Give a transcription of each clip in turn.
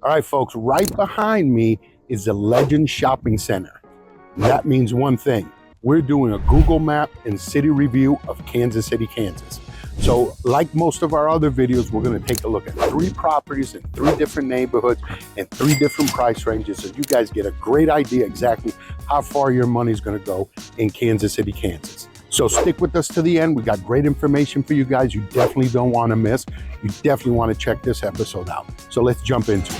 All right, folks, right behind me is the Legend Shopping Center. And that means one thing. We're doing a Google map and city review of Kansas City, Kansas. So like most of our other videos, we're going to take a look at 3 properties in 3 different neighborhoods and 3 different price ranges, so you guys get a great idea exactly how far your money is going to go in Kansas City, Kansas. So stick with us to the end. We got great information for you guys you definitely don't want to miss. You definitely want to check this episode out. So let's jump into it.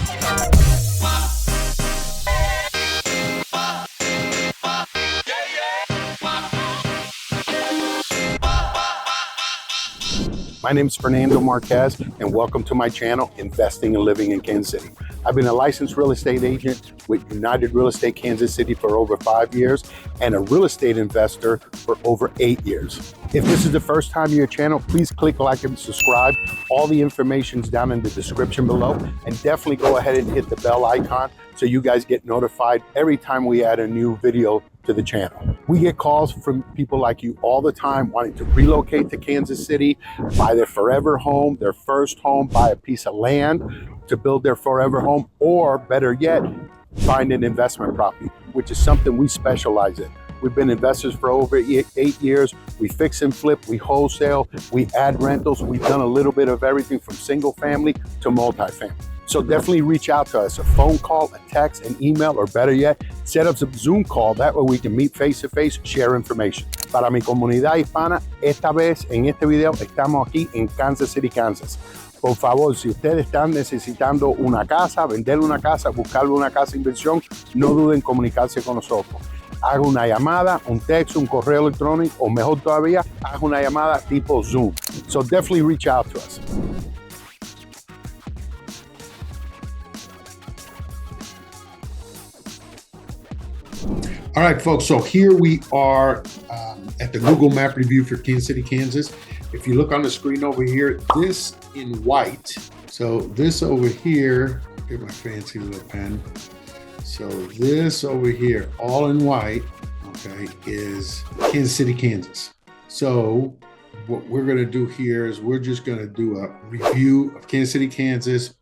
My name is Fernando Marquez, and welcome to my channel, Investing and Living in Kansas City. I've been a licensed real estate agent with United Real Estate Kansas City for over 5 years and a real estate investor for over 8 years. If this is the first time you're channel, please click like and subscribe. All the information's down in the description below, and definitely go ahead and hit the bell icon so you guys get notified every time we add a new video to the channel. We get calls from people like you all the time wanting to relocate to Kansas City, buy their forever home, their first home, buy a piece of land to build their forever home, or better yet, find an investment property, which is something we specialize in. We've been investors for over 8 years. We fix and flip, we wholesale, we add rentals. We've done a little bit of everything from single family to multifamily. So definitely reach out to us, a phone call, a text, an email, or better yet, set up a Zoom call. That way we can meet face to face, share information. Para mi comunidad hispana, esta vez en este video estamos aquí en Kansas City, Kansas. Por favor, si ustedes están necesitando una casa, vender una casa, buscar una casa de inversión, no duden en comunicarse con nosotros. Haga una llamada, un texto, un correo electrónico, o mejor todavía, haga una llamada tipo Zoom. So definitely reach out to us. All right, folks, so here we are at the Google Map review for Kansas City, Kansas. If you look on the screen over here, this in white, so this over here, get my fancy little pen. So this over here, all in white, okay, is Kansas City, Kansas. So what we're gonna do here is we're just gonna do a review of Kansas City, Kansas,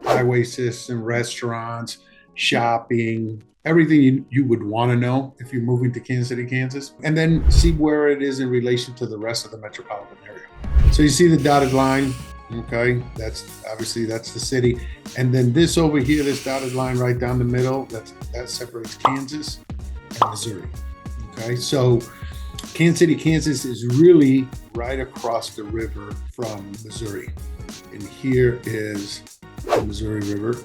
highway system, restaurants, shopping, everything you would want to know if you're moving to Kansas City, Kansas, and then see where it is in relation to the rest of the metropolitan area. So you see the dotted line, okay? That's obviously that's the city. And then this over here, this dotted line right down the middle, that separates Kansas and Missouri, okay? So Kansas City, Kansas is really right across the river from Missouri. And here is the Missouri River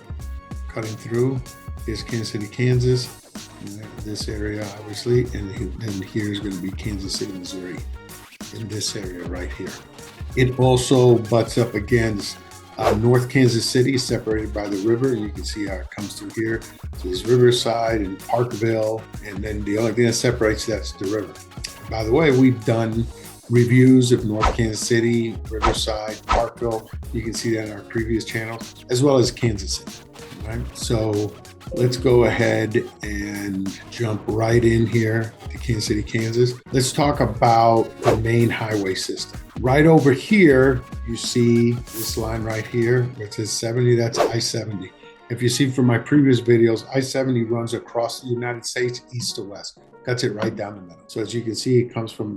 cutting through. Is Kansas City, Kansas, this area obviously, and then here's going to be Kansas City, Missouri, in this area right here. It also butts up against North Kansas City, separated by the river. You can see how it comes through here. So there's Riverside and Parkville, and then the only thing that separates that's the river. By the way, we've done reviews of North Kansas City, Riverside, Parkville. You can see that in our previous channels, as well as Kansas City. Right? So let's go ahead and jump right in here to Kansas City, Kansas. Let's talk about the main highway system. Right over here, you see this line right here, where it says 70, that's I-70. If you see from my previous videos, I-70 runs across the United States, east to west. That's it right down the middle. So as you can see, it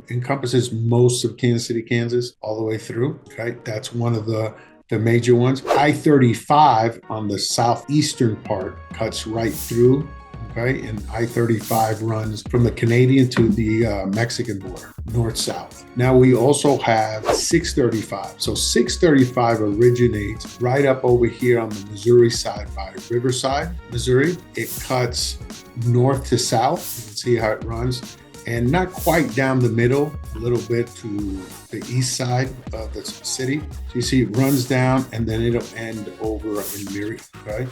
encompasses most of Kansas City, Kansas, all the way through, okay? That's one of the major ones. I-35 on the southeastern part cuts right through, okay? And I-35 runs from the Canadian to the Mexican border, north-south. Now we also have 635. So 635 originates right up over here on the Missouri side by Riverside, Missouri. It cuts north to south. You can see how it runs. And not quite down the middle, a little bit to the east side of the city. So you see it runs down and then it'll end over in Mary, okay?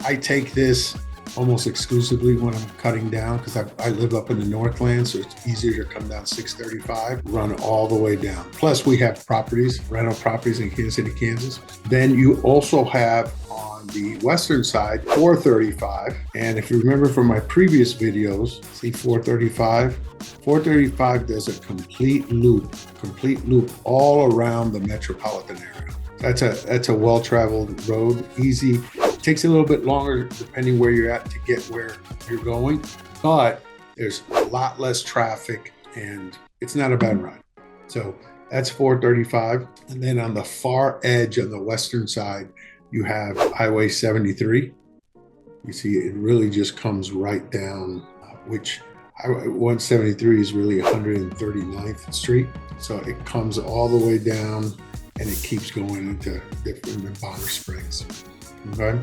I take this almost exclusively when I'm cutting down because I live up in the Northland, so it's easier to come down 635, run all the way down. Plus we have properties, rental properties in Kansas City, Kansas. Then you also have on the western side, 435. And if you remember from my previous videos, see 435? 435 does a complete loop all around the metropolitan area. That's a well-traveled road, easy. takes a little bit longer depending where you're at to get where you're going, but there's a lot less traffic and it's not a bad ride. So that's 435. And then on the far edge on the western side, you have Highway 73. You see it really just comes right down, which 173 is really 139th Street. So it comes all the way down and it keeps going into different Bonner Springs. Okay,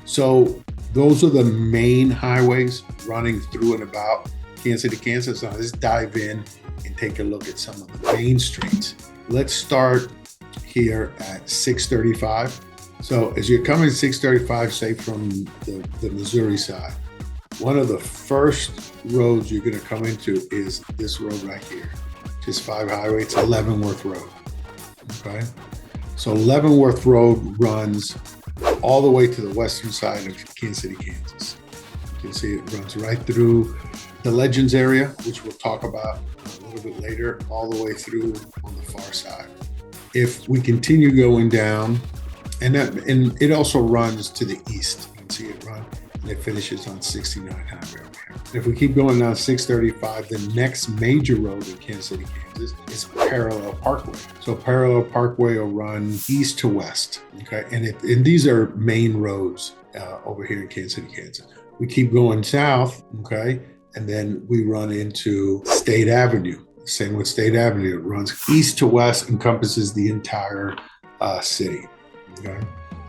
so those are the main highways running through and about Kansas City, Kansas. Now let's dive in and take a look at some of the main streets. Let's start here at 635. So as you're coming 635, say from the Missouri side, one of the first roads you're going to come into is this road right here. Just 5 highway. It's Leavenworth Road. Okay, so Leavenworth Road runs all the way to the western side of Kansas City, Kansas. You can see it runs right through the Legends area, which we'll talk about a little bit later, all the way through on the far side. If we continue going down, and it also runs to the east. You can see it run, and it finishes on 69 highway over here. If we keep going down 635, the next major road in Kansas City, Kansas is Parallel Parkway. So Parallel Parkway will run east to west, okay? And these are main roads over here in Kansas City, Kansas. We keep going south, okay? And then we run into State Avenue. Same with State Avenue. It runs east to west, encompasses the entire city, okay?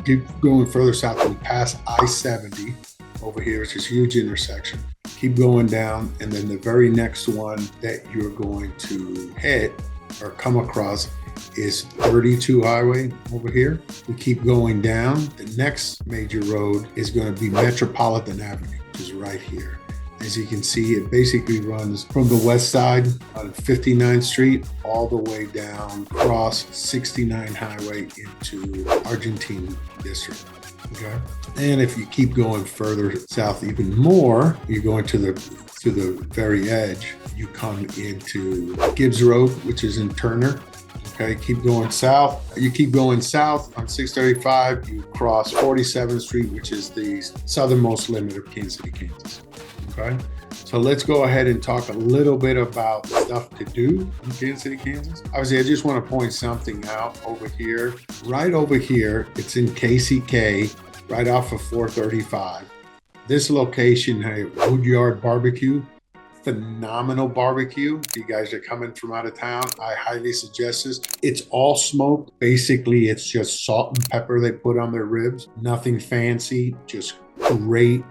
Keep going further south and pass I-70 over here, which is a huge intersection. Keep going down, and then the very next one that you're going to hit or come across is 32 highway over here. We keep going down. The next major road is going to be Metropolitan Avenue, which is right here. As you can see, it basically runs from the west side on 59th Street all the way down across 69 highway into Argentine District. Okay, and if you keep going further south even more, you're going to the very edge. You come into Gibbs Road, which is in Turner. Okay, keep going south. You keep going south on 635. You cross 47th Street, which is the southernmost limit of Kansas City, Kansas. Okay, so let's go ahead and talk a little bit about stuff to do in Kansas City, Kansas. Obviously, I just want to point something out over here. Right over here, it's in KCK, right off of 435. This location, hey, Woodyard Bar-B-Que, phenomenal barbecue. If you guys are coming from out of town, I highly suggest this. It's all smoked. Basically, it's just salt and pepper they put on their ribs. Nothing fancy, just great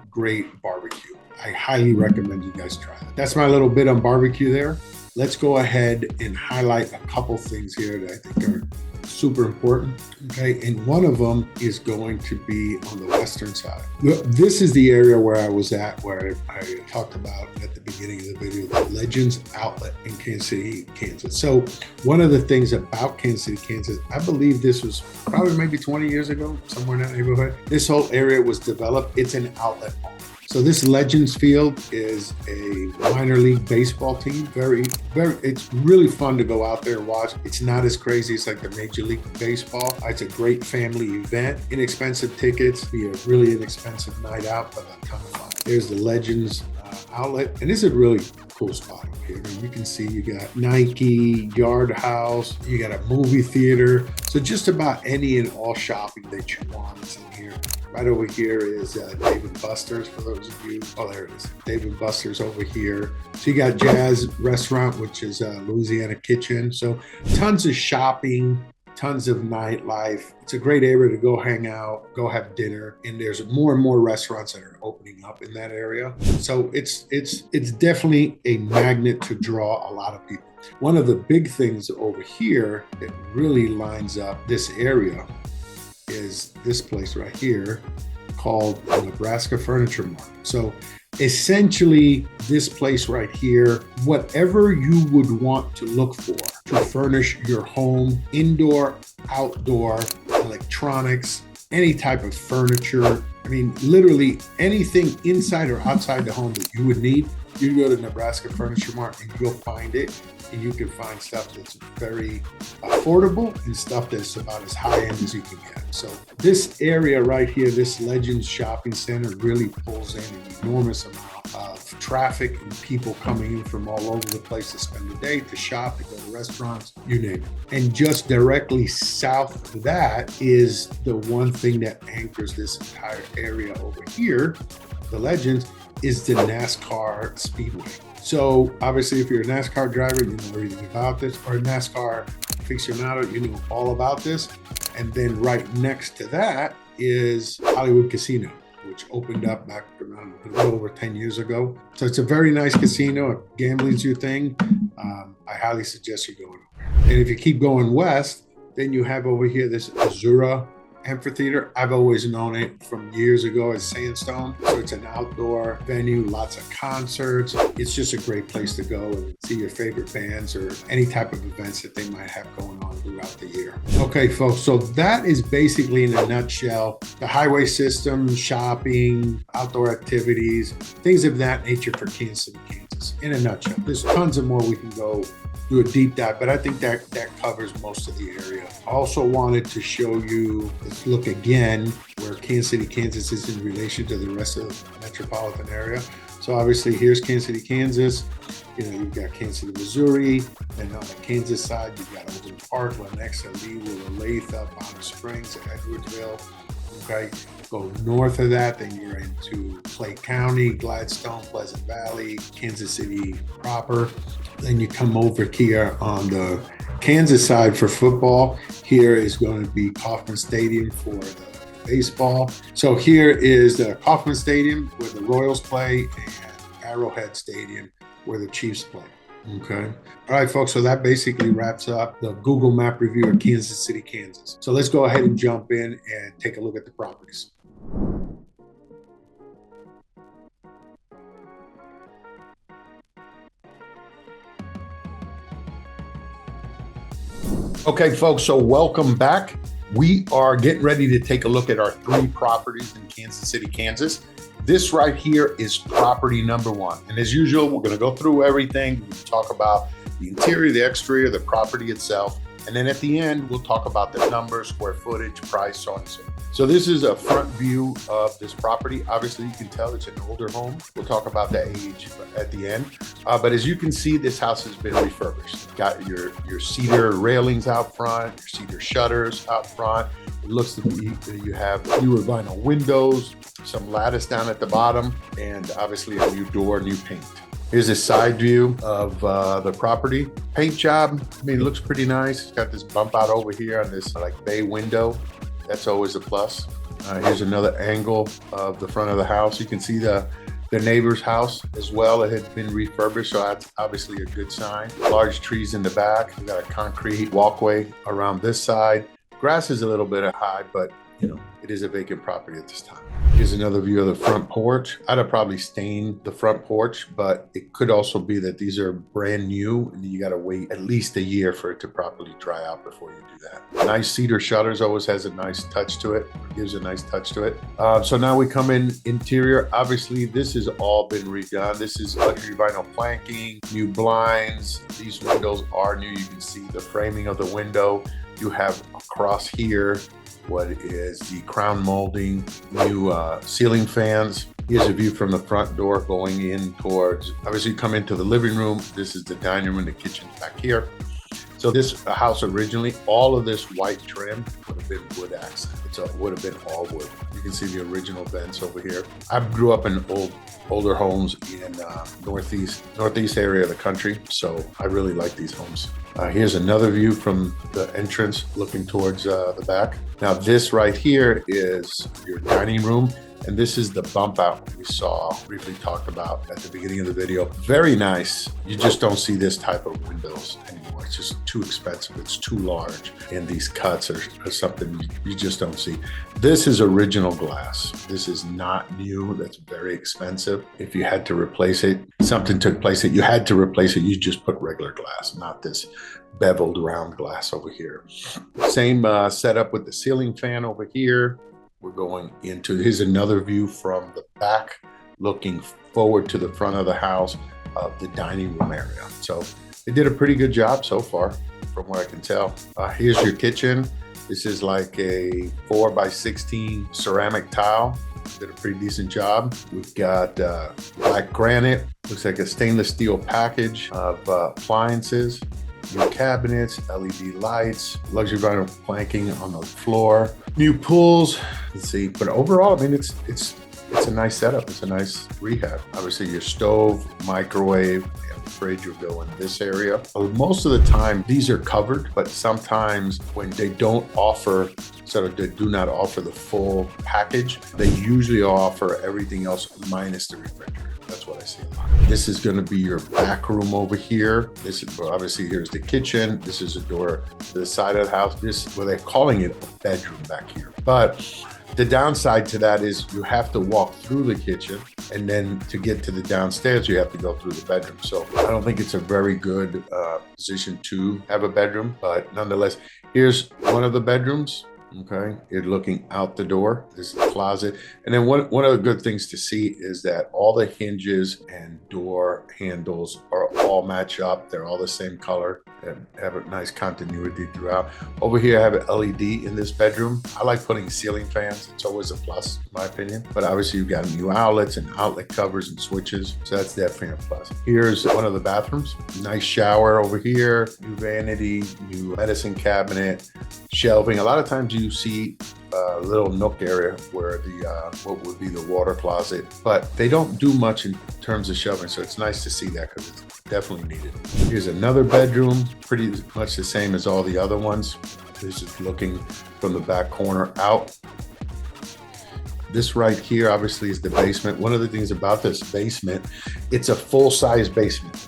barbecue. I highly recommend you guys try it. That's my little bit on barbecue there. Let's go ahead and highlight a couple things here that I think are super important. Okay, and one of them is going to be on the western side. This is the area where I was at, where I talked about at the beginning of the video, the Legends Outlet in Kansas City, Kansas. So one of the things about Kansas City, Kansas, I believe this was probably maybe 20 years ago, somewhere in that neighborhood. This whole area was developed. It's an outlet mall. So this Legends Field is a minor league baseball team. It's really fun to go out there and watch. It's not as crazy as like the Major League Baseball. It's a great family event. Inexpensive tickets, be a really inexpensive night out, but a ton of fun. There's the Legends Outlet, and this is a really cool spot over here. You can see you got Nike, Yard House, you got a movie theater. So just about any and all shopping that you want is in here. Right over here is Dave & Buster's, for those of you. Oh, there it is. Dave & Buster's over here. So you got Jazz Restaurant, which is Louisiana Kitchen. So tons of shopping, tons of nightlife. It's a great area to go hang out, go have dinner. And there's more and more restaurants that are opening up in that area. So it's definitely a magnet to draw a lot of people. One of the big things over here that really lines up this area is this place right here called the Nebraska Furniture Mart. So essentially this place right here, whatever you would want to look for to furnish your home, indoor, outdoor, electronics, any type of furniture. I mean, literally anything inside or outside the home that you would need, you go to Nebraska Furniture Mart and you'll find it. And you can find stuff that's very affordable and stuff that's about as high end as you can get. So this area right here, this Legends Shopping Center, really pulls in an enormous amount of traffic and people coming in from all over the place to spend the day, to shop, to go to restaurants, you name it. And just directly south of that is the one thing that anchors this entire area over here, the Legends, is the Nascar Speedway. So obviously, if you're a NASCAR driver, you know everything about this, or a NASCAR aficionado, you know all about this. And then right next to that is Hollywood Casino, which opened up back around a little over 10 years ago. So it's a very nice casino. If gambling's your thing, I highly suggest you go over. And if you keep going west, then you have over here this Azura Amphitheater. I've always known it from years ago as Sandstone. So it's an outdoor venue, lots of concerts. It's just a great place to go and see your favorite bands or any type of events that they might have going on throughout the year. Okay, folks, so that is basically in a nutshell, the highway system, shopping, outdoor activities, things of that nature for Kansas City, Kansas, in a nutshell. There's tons of more we can go do a deep dive, but I think that covers most of the area. I also wanted to show you, let's look again where Kansas City, Kansas is in relation to the rest of the metropolitan area. So obviously here's Kansas City, Kansas. You know, you've got Kansas City, Missouri, and on the Kansas side, you've got Overland Park, Lenexa, Lee, Olathe, Bonner Springs, Edwardsville. Okay, go north of that, then you're into Clay County, Gladstone, Pleasant Valley, Kansas City proper. Then you come over here on the Kansas side for football. Here is going to be Kauffman Stadium for the baseball. So here is the Kauffman Stadium where the Royals play, and Arrowhead Stadium where the Chiefs play. Okay. All right, folks. So that basically wraps up the Google Map review of Kansas City, Kansas. So let's go ahead and jump in and take a look at the properties. Okay, folks, so welcome back. We are getting ready to take a look at our 3 properties in Kansas City, Kansas. This right here is property number 1. And as usual, we're gonna go through everything. We'll talk about the interior, the exterior, the property itself. And then at the end, we'll talk about the numbers, square footage, price, so on and so forth. So this is a front view of this property. Obviously, you can tell it's an older home. We'll talk about the age at the end. But as you can see, this house has been refurbished. Got your cedar railings out front, your cedar shutters out front. It looks to be you have newer vinyl windows, some lattice down at the bottom, and obviously a new door, new paint. Here's a side view of the property. Paint job, I mean, it looks pretty nice. It's got this bump out over here on this like bay window. That's always a plus. Here's another angle of the front of the house. You can see the neighbor's house as well. It had been refurbished, so that's obviously a good sign. Large trees in the back. We got a concrete walkway around this side. Grass is a little bit high, but you know, it is a vacant property at this time. Here's another view of the front porch. I'd have probably stained the front porch, but it could also be that these are brand new and you got to wait at least a year for it to properly dry out before you do that. Nice cedar shutters, always has a nice touch to it, gives a nice touch to it. So now we come in interior. Obviously, this has all been redone. This is luxury vinyl planking, new blinds. These windows are new. You can see the framing of the window. You have across here what is the crown molding, new ceiling fans. Here's a view from the front door going in towards, obviously you come into the living room. This is the dining room, the kitchen's back here. So this house originally, all of this white trim would have been wood accent. It would have been all wood. You can see the original vents over here. I grew up in older homes in northeast area of the country, so I really like these homes. Here's another view from the entrance looking towards the back. Now this right here is your dining room, and this is the bump out we saw, briefly talked about at the beginning of the video. Very nice. You just don't see this type of windows anymore. It's just too expensive. It's too large. And these cuts are something you just don't see. This is original glass. This is not new. That's very expensive. If you had to replace it, something took place that you had to replace it, you just put regular glass, not this beveled round glass over here. Same setup with the ceiling fan over here. we're going into, here's another view from the back, looking forward to the front of the house of the dining room area. So they did a pretty good job so far, from what I can tell. Here's your kitchen. This is like a 4x16 ceramic tile. Did a pretty decent job. We've got black granite. Looks like a stainless steel package of appliances. New cabinets, LED lights, luxury vinyl planking on the floor, new pools. Let's see, but overall, I mean, it's a nice setup. It's a nice rehab. Obviously, your stove, microwave, and fridge will go in this area. Most of the time, these are covered, but sometimes when they don't offer, so they do not offer the full package, they usually offer everything else minus the refrigerator. That's what I see a lot. This is going to be your back room over here. This is, obviously, here's the kitchen. This is a door to the side of the house. This, well, they're calling it a bedroom back here. But the downside to that is you have to walk through the kitchen, and then to get to the downstairs, you have to go through the bedroom. So I don't think it's a very good position to have a bedroom, but nonetheless, here's one of the bedrooms. Okay, you're looking out the door. This is the closet. And then one of the good things to see is that all the hinges and door handles are all match up. They're all the same color and have a nice continuity throughout. Over here, I have an LED in this bedroom. I like putting ceiling fans. It's always a plus, in my opinion. But obviously, you've got new outlets and outlet covers and switches. So that's definitely a plus. Here's one of the bathrooms. Nice shower over here. New vanity, new medicine cabinet, shelving. A lot of times you see a little nook area where the what would be the water closet, but they don't do much in terms of shelving, so it's nice to see that because it's definitely needed. Here's another bedroom, pretty much the same as all the other ones. This is looking from the back corner out. This right here obviously is the basement. One of the things about this basement, it's a full-size basement.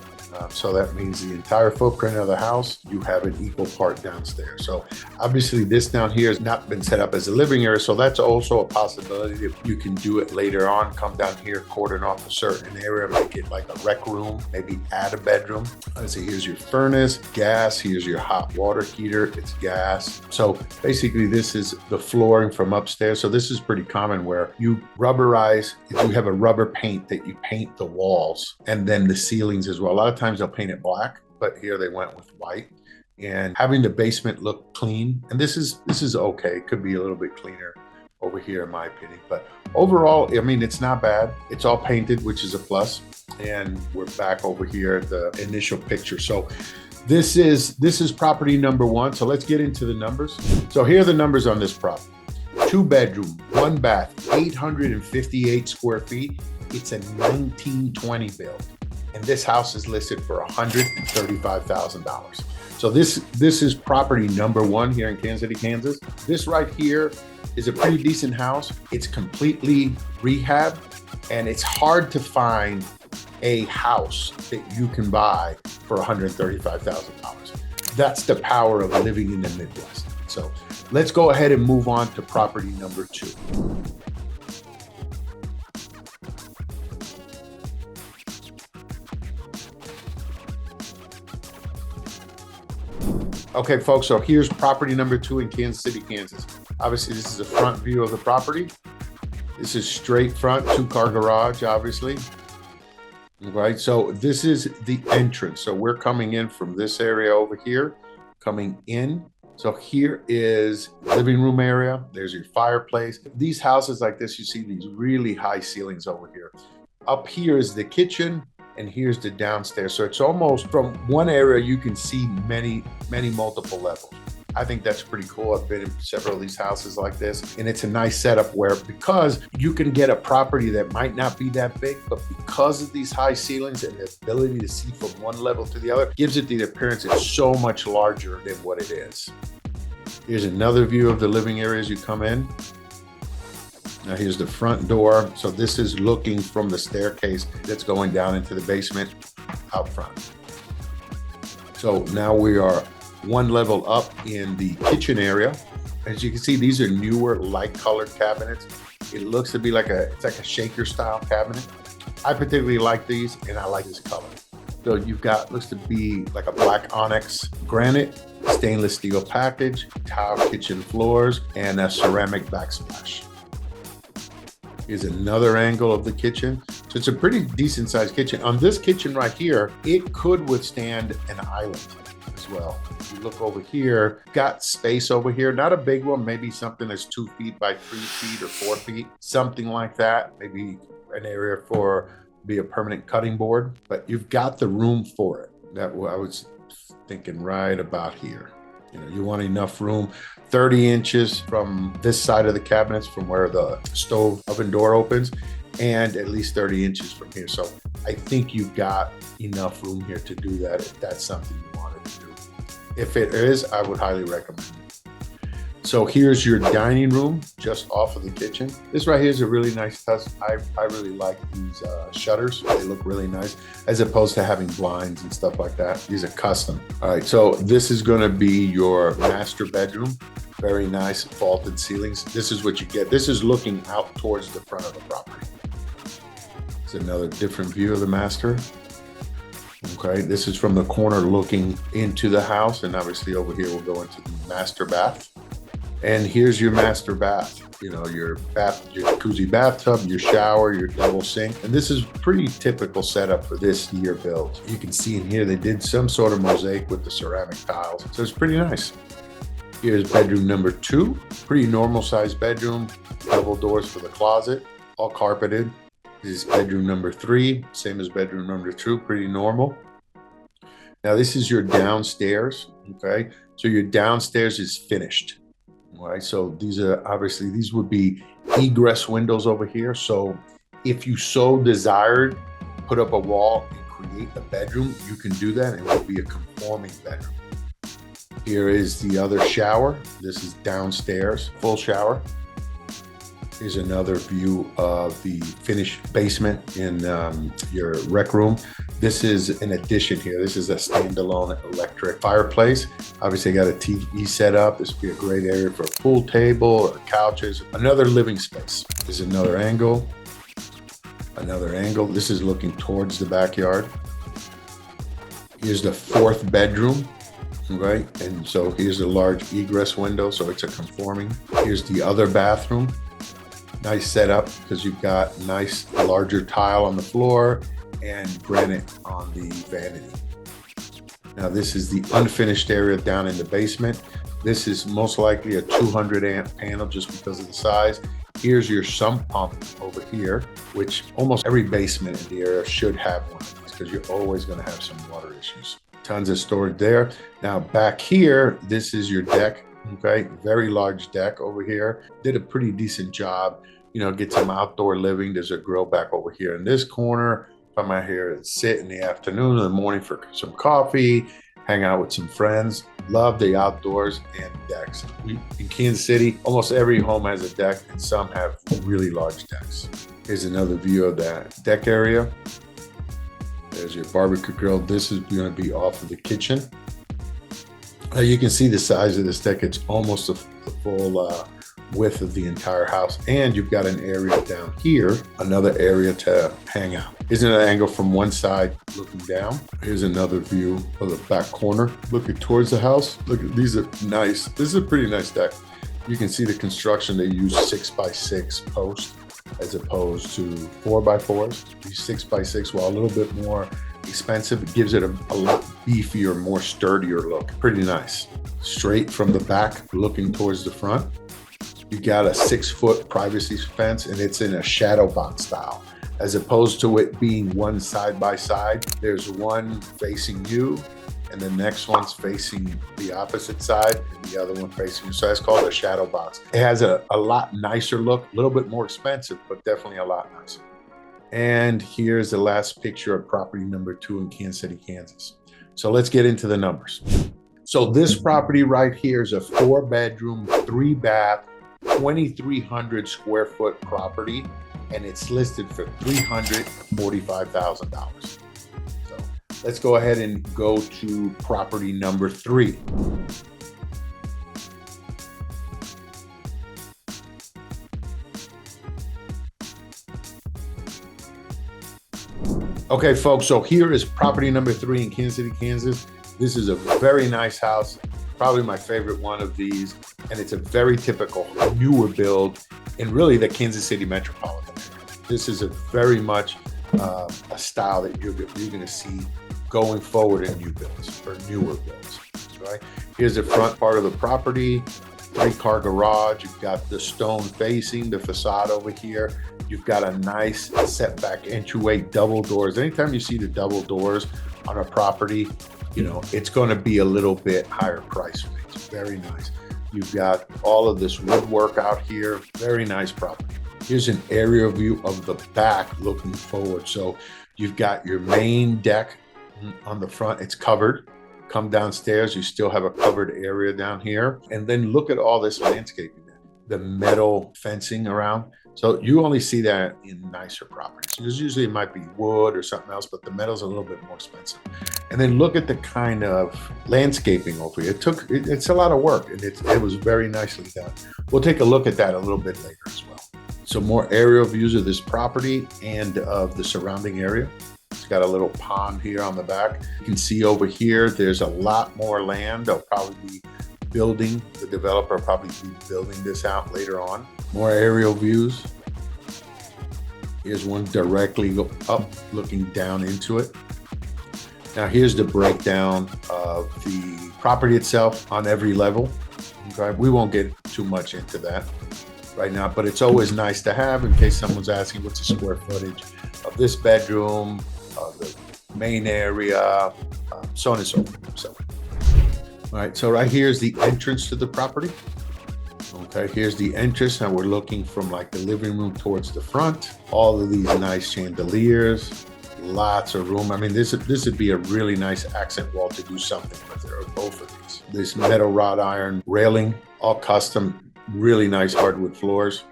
So that means the entire footprint of the house, you have an equal part downstairs. So obviously this down here has not been set up as a living area. So that's also a possibility if you can do it later on, come down here, cordon off a certain area, make it like a rec room, maybe add a bedroom. Let's see, here's your furnace, gas, here's your hot water heater, it's gas. So basically this is the flooring from upstairs. So this is pretty common where you rubberize, if you have a rubber paint that you paint the walls and then the ceilings as well. A lot of times they'll paint it black, but here they went with white. And having the basement look clean, and this is okay. It could be a little bit cleaner over here in my opinion, but overall, I mean, it's not bad. It's all painted, which is a plus. And we're back over here at the initial picture. So this is property number one. So let's get into the numbers. So here are the numbers on this property. 2-bedroom, 1 bath, 858 square feet. It's a 1920 build. And this house is listed for $135,000. So this is property number one here in Kansas City, Kansas. This right here is a pretty decent house. It's completely rehabbed, and it's hard to find a house that you can buy for $135,000. That's the power of living in the Midwest. So let's go ahead and move on to property number 2. Okay, folks, so here's property number 2 in Kansas City, Kansas. Obviously, this is a front view of the property. This is straight front, 2-car garage, obviously. Right, so this is the entrance. So we're coming in from this area over here, coming in. So here is living room area. There's your fireplace. These houses like this, you see these really high ceilings over here. Up here is the kitchen, and here's the downstairs. So it's almost from one area, you can see many multiple levels. I think that's pretty cool. I've been in several of these houses like this, and it's a nice setup where, because you can get a property that might not be that big, but because of these high ceilings and the ability to see from one level to the other, gives it the appearance it's so much larger than what it is. Here's another view of the living area as you come in. Now here's the front door. So this is looking from the staircase that's going down into the basement out front. So now we are one level up in the kitchen area. As you can see, these are newer light colored cabinets. It looks to be it's like a shaker style cabinet. I particularly like these, and I like this color. So you've got, looks to be like a black onyx granite, stainless steel package, tile kitchen floors, and a ceramic backsplash. Here's another angle of the kitchen. So it's a pretty decent sized kitchen. On this kitchen right here, it could withstand an island as well. If you look over here, got space over here, not a big one, maybe something that's 2 feet by 3 feet or 4 feet, something like that. Maybe an area for be a permanent cutting board, but you've got the room for it. That I was thinking right about here. You know, you want enough room, 30 inches from this side of the cabinets from where the stove oven door opens, and at least 30 inches from here. So I think you've got enough room here to do that if that's something you wanted to do. If it is, I would highly recommend it. So here's your dining room just off of the kitchen. This right here is a really nice touch. I really like these shutters. They look really nice as opposed to having blinds and stuff like that. These are custom. All right, so this is gonna be your master bedroom. Very nice vaulted ceilings. This is what you get. This is looking out towards the front of the property. It's another different view of the master. Okay, this is from the corner looking into the house, and obviously over here we'll go into the master bath. And here's your master bath. You know, your jacuzzi bathtub, your shower, your double sink. And this is pretty typical setup for this year build. You can see in here, they did some sort of mosaic with the ceramic tiles. So it's pretty nice. Here's bedroom number 2, pretty normal sized bedroom, double doors for the closet, all carpeted. This is bedroom number 3, same as bedroom number 2, pretty normal. Now this is your downstairs, okay? So your downstairs is finished. All right, so these are obviously, these would be egress windows over here. So if you so desired, put up a wall and create a bedroom, you can do that. It will be a conforming bedroom. Here is the other shower. This is downstairs, full shower. Here's another view of the finished basement in your rec room. This is an addition here. This is a standalone electric fireplace. Obviously, got a TV set up. This would be a great area for a pool table or couches. Another living space. This is another angle. Another angle. This is looking towards the backyard. Here's the 4th bedroom, right? And so here's a large egress window, so it's a conforming. Here's the other bathroom. Nice setup because you've got nice larger tile on the floor and granite on the vanity. Now this is the unfinished area down in the basement. This is most likely a 200 amp panel just because of the size. Here's your sump pump over here, which almost every basement in the area should have one of these because you're always going to have some water issues. Tons of storage there. Now back here, this is your deck. Okay, very large deck over here. Did a pretty decent job. You know, get some outdoor living. There's a grill back over here in this corner. Come out here and sit in the afternoon, in the morning for some coffee, hang out with some friends. Love the outdoors and decks. In Kansas City, almost every home has a deck and some have really large decks. Here's another view of that deck area. There's your barbecue grill. This is going to be off of the kitchen. You can see the size of this deck. It's almost the full width of the entire house. And you've got an area down here, another area to hang out. Here's an angle from one side looking down. Here's another view of the back corner looking towards the house. Look, these are nice. This is a pretty nice deck. You can see the construction. They use 6x6 posts as opposed to 4x4s. These 6x6, while a little bit more expensive, it gives it a lot beefier, more sturdier look. Pretty nice. Straight from the back looking towards the front. You got a 6-foot privacy fence and it's in a shadow box style. As opposed to it being one side by side, there's one facing you and the next one's facing the opposite side and the other one facing you. So that's called a shadow box. It has a lot nicer look, a little bit more expensive, but definitely a lot nicer. And here's the last picture of property number 2 in Kansas City, Kansas. So let's get into the numbers. So this property right here is a 4-bedroom, 3-bath, 2,300 square foot property, and it's listed for $345,000. So let's go ahead and go to property number 3. Okay, folks, so here is property number 3 in Kansas City, Kansas. This is a very nice house, probably my favorite one of these, and it's a very typical newer build in really the Kansas City metropolitan area. This is a very much a style that you're going to see going forward in new builds or newer builds. Right? Here's the front part of the property, 3-car garage. You've got the stone facing the facade over here. You've got a nice setback entryway, double doors. Anytime you see the double doors on a property, you know, it's going to be a little bit higher price range. Very nice. You've got all of this woodwork out here. Very nice property. Here's an aerial view of the back looking forward. So you've got your main deck on the front. It's covered. Come downstairs, you still have a covered area down here. And then look at all this landscaping, the metal fencing around. So you only see that in nicer properties. Because usually it might be wood or something else, but the metal's a little bit more expensive. And then look at the kind of landscaping over here. It's a lot of work, and it was very nicely done. We'll take a look at that a little bit later as well. So more aerial views of this property and of the surrounding area. It's got a little pond here on the back. You can see over here, there's a lot more land. They'll probably be building, the developer will probably be building this out later on. More aerial views. Here's one directly up, looking down into it. Now here's the breakdown of the property itself on every level. Okay, we won't get too much into that right now, but it's always nice to have in case someone's asking what's the square footage of this bedroom, the main area, so on and so forth. So, all right, so right here is the entrance to the property. Okay, here's the entrance. Now we're looking from like the living room towards the front. All of these nice chandeliers, lots of room. I mean, this would be a really nice accent wall to do something with it, or both of these. This metal wrought iron railing, all custom, really nice hardwood floors.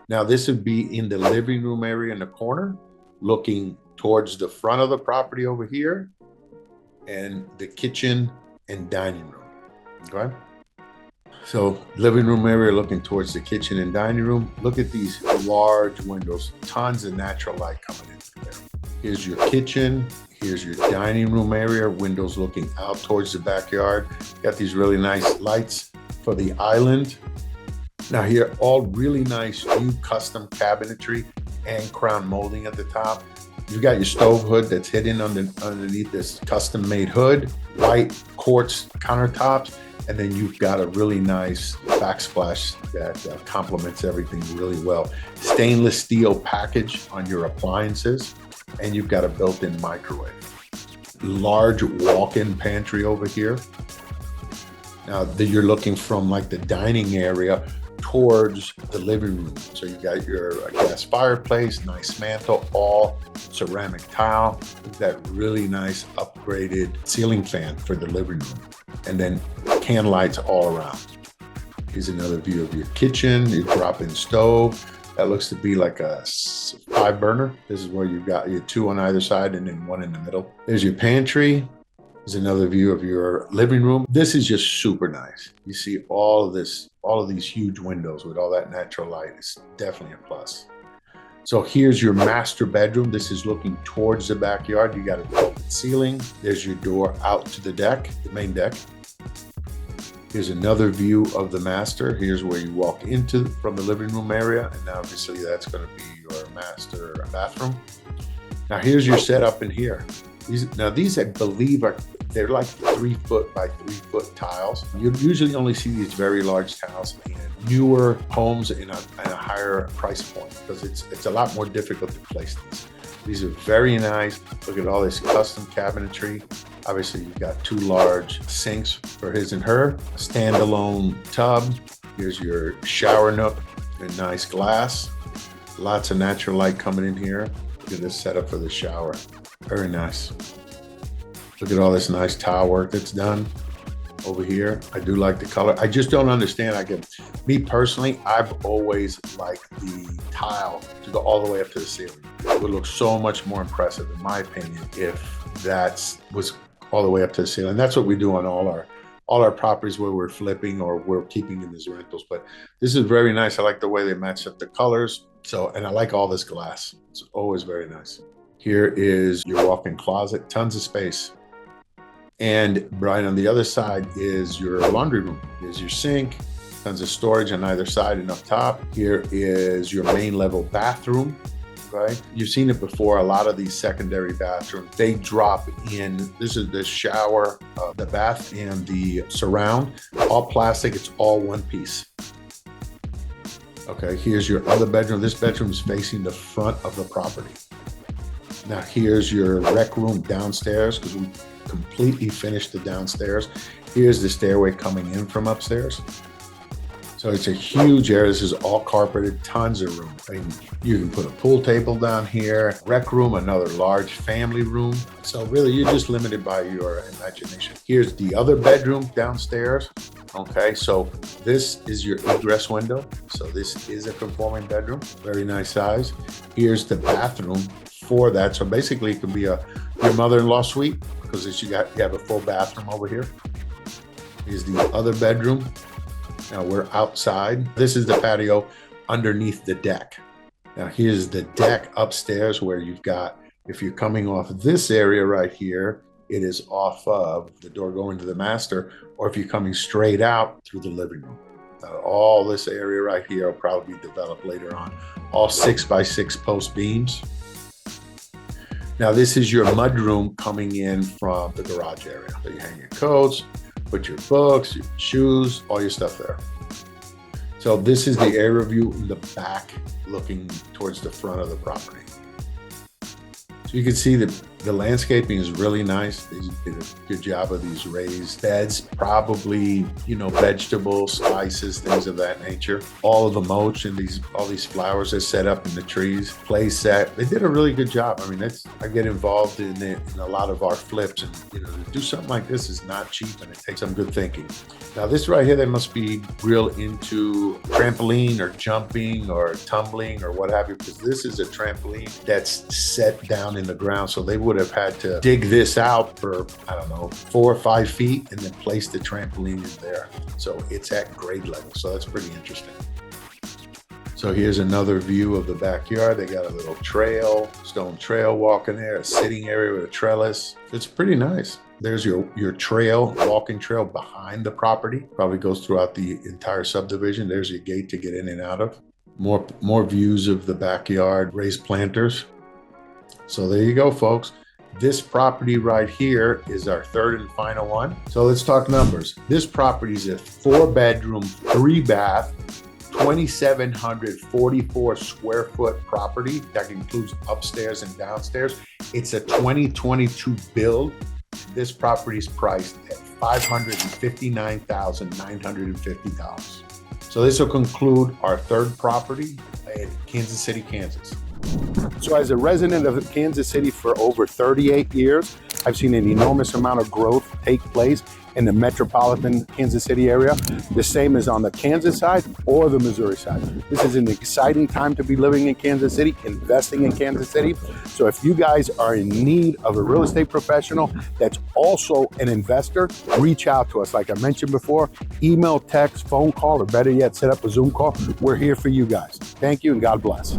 Now this would be in the living room area in the corner, looking towards the front of the property over here, and the kitchen and dining room. Okay. So living room area looking towards the kitchen and dining room. Look at these large windows, tons of natural light coming in through there. Here's your kitchen. Here's your dining room area, windows looking out towards the backyard. Got these really nice lights for the island. Now here, all really nice new custom cabinetry and crown molding at the top. You've got your stove hood that's hidden underneath this custom made hood, white quartz countertops, and then you've got a really nice backsplash that complements everything really well. Stainless steel package on your appliances, and you've got a built-in microwave. Large walk-in pantry over here. Now that you're looking from like the dining area towards the living room. So you got your gas fireplace, nice mantle, all ceramic tile. You've got really nice upgraded ceiling fan for the living room. And then can lights all around. Here's another view of your kitchen, your drop-in stove. That looks to be like a 5-burner. This is where you've got your 2 on either side and then 1 in the middle. There's your pantry. There's another view of your living room. This is just super nice. You see all of these huge windows with all that natural light. It's definitely a plus. So here's your master bedroom. This is looking towards the backyard. You got a vaulted ceiling. There's your door out to the deck, the main deck. Here's another view of the master. Here's where you walk into from the living room area. And now obviously that's going to be your master bathroom. Now here's your setup in here. These I believe they're like 3 foot by 3 foot tiles. You usually only see these very large tiles in newer homes in a higher price point because it's a lot more difficult to place these. These are very nice. Look at all this custom cabinetry. Obviously, you've got 2 large sinks for his and her, a standalone tub. Here's your shower nook and nice glass. Lots of natural light coming in here. Look at this setup for the shower. Very nice. Look at all this nice tile work that's done over here. I do like the color. I just don't understand. Me personally, I've always liked the tile to go all the way up to the ceiling. It would look so much more impressive, in my opinion, if that was all the way up to the ceiling. That's what we do on all our properties where we're flipping or we're keeping in as rentals. But this is very nice. I like the way they match up the colors. And I like all this glass. It's always very nice. Here is your walk-in closet, tons of space. And right on the other side is your laundry room. Here's your sink, tons of storage on either side and up top. Here is your main level bathroom. right? You've seen it before. A lot of these secondary bathrooms, they drop in. This is the shower, the bath, and the surround, all plastic. It's all one piece. Okay, here's your other bedroom. This bedroom is facing the front of the property. Now here's your rec room downstairs, because we completely finished the downstairs. Here's the stairway coming in from upstairs. So it's a huge area. This is all carpeted, tons of room. I mean, you can put a pool table down here, rec room, another large family room. So really, you're just limited by your imagination. Here's the other bedroom downstairs. Okay, so this is your egress window. So this is a conforming bedroom, very nice size. Here's the bathroom for that. So basically, it could be your mother-in-law suite, because you have a full bathroom over here. Here's the other bedroom. Now we're outside. This is the patio underneath the deck. Now here's the deck upstairs, where you've got, if you're coming off this area right here, it is off of the door going to the master, or if you're coming straight out through the living room. All this area right here will probably be developed later on. All 6x6 post beams. Now this is your mudroom coming in from the garage area. So you hang your coats, put your books, your shoes, all your stuff there. So this is the area view in the back, looking towards the front of the property. So you can see that the landscaping is really nice. They did a good job of these raised beds, probably, vegetables, spices, things of that nature. All of the mulch and all these flowers are set up in the trees, play set. They did a really good job. I mean, I get involved in a lot of our flips, and to do something like this is not cheap, and it takes some good thinking. Now this right here, they must be real into trampoline or jumping or tumbling or what have you, because this is a trampoline that's set down in the ground. So they would have had to dig this out for, 4 or 5 feet and then place the trampoline in there. So it's at grade level. So that's pretty interesting. So here's another view of the backyard. They got a little trail, stone trail walking there, a sitting area with a trellis. It's pretty nice. There's your trail, walking trail behind the property. Probably goes throughout the entire subdivision. There's your gate to get in and out of. More views of the backyard, raised planters. So there you go, folks. This property right here is our third and final one. So let's talk numbers. This property is a 4-bedroom, 3-bath, 2,744 square foot property. That includes upstairs and downstairs. It's a 2022 build. This property is priced at $559,950. So this will conclude our third property in Kansas City, Kansas. So as a resident of Kansas City for over 38 years, I've seen an enormous amount of growth take place in the metropolitan Kansas City area. The same is on the Kansas side or the Missouri side. This is an exciting time to be living in Kansas City, investing in Kansas City. So if you guys are in need of a real estate professional that's also an investor, reach out to us. Like I mentioned before, email, text, phone call, or better yet, set up a Zoom call. We're here for you guys. Thank you and God bless.